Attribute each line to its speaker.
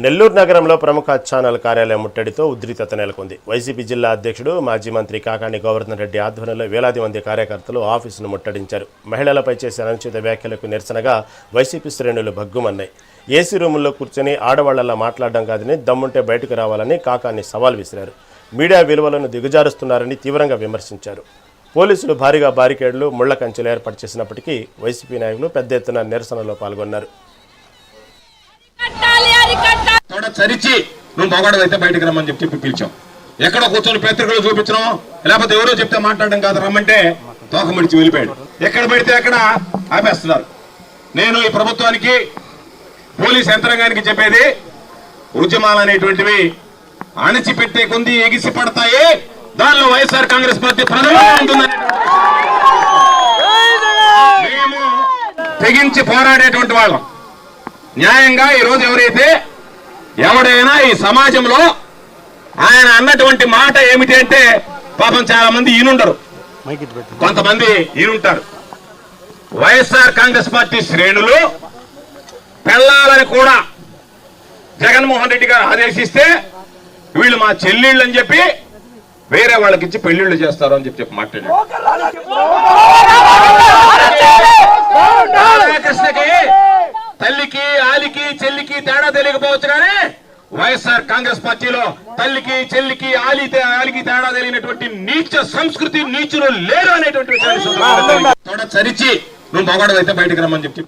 Speaker 1: నెల్లూరు నగరంలో ప్రముఖ ఛానల్ కార్యాలయం ముట్టడితో ఉద్రిక్తత నెలకొంది. వైసీపీ జిల్లా అధ్యక్షుడు మాజీ మంత్రి కాకాని గోవర్ధన్ రెడ్డి ఆధ్వర్యంలో వేలాది మంది కార్యకర్తలు ఆఫీసును ముట్టడించారు. మహిళలపై చేసే అనుచిత వ్యాఖ్యలకు నిరసనగా వైసీపీ శ్రేణులు భగ్గుమన్నాయి. ఏసీ రూముల్లో కూర్చొని ఆడవాళ్లలా మాట్లాడడం కాదని, దమ్ముంటే బయటకు రావాలని కాకాని సవాల్ విసిరారు. మీడియా విలువలను దిగజారుస్తున్నారని తీవ్రంగా విమర్శించారు. పోలీసులు భారీగా బారికేడ్లు, ముళ్ల కంచెలు ఏర్పాటు చేసినప్పటికీ వైసీపీ నాయకులు పెద్ద ఎత్తున నిరసనలో పాల్గొన్నారు.
Speaker 2: చరిచి నువ్వు మగవాడు అయితే బయటకు రమ్మని చెప్పి పిలిచాం. ఎక్కడో కూర్చొని పత్రికలు చూపించడం, లేకపోతే ఎవరో చెప్తే మాట్లాడడం కాదు, రమ్మంటే తోక ముడిచి వెళ్ళిపోయాడు. ఎక్కడ పెడితే అక్కడ ఆపేస్తున్నారు. నేను ఈ ప్రభుత్వానికి, పోలీస్ యంత్రాంగానికి చెప్పేది, ఉద్యమాలు అనేటువంటివి అణిచిపెట్టే కొంది ఎగిసి పడతాయి. దానిలో వైఎస్ఆర్ కాంగ్రెస్ పార్టీ ప్రధానంగా ఉంటుందని మేము తెగించి పోరాడేటువంటి వాళ్ళం. న్యాయంగా ఈరోజు ఎవడైనా ఈ సమాజంలో ఆయన అన్నటువంటి మాట ఏమిటి అంటే, పాపం చాలా మంది ఈనుండరు, కొంతమంది ఈనుంటారు. వైఎస్ఆర్ కాంగ్రెస్ పార్టీ శ్రేణులు పెళ్ళాలని కూడా జగన్మోహన్ రెడ్డి గారు ఆదేశిస్తే వీళ్ళు మా చెల్లెళ్ళు అని చెప్పి వేరే వాళ్ళకి ఇచ్చి పెళ్లిళ్ళు చేస్తారు అని చెప్పి మాట్లాడారు. కృష్ణకి తల్లికి, ఆలికి, చెల్లికి తేడా తెలియకపోవచ్చు, కానీ వైఎస్ఆర్ కాంగ్రెస్ పార్టీలో తల్లికి, చెల్లికి, ఆలికి తేడా తెలియనటువంటి నీచ సంస్కృతి, నీచులు లేరు అనేటువంటి విషయాన్ని చరిచి నువ్వు మగవాడు అయితే బయటకు రమ్మని చెప్పి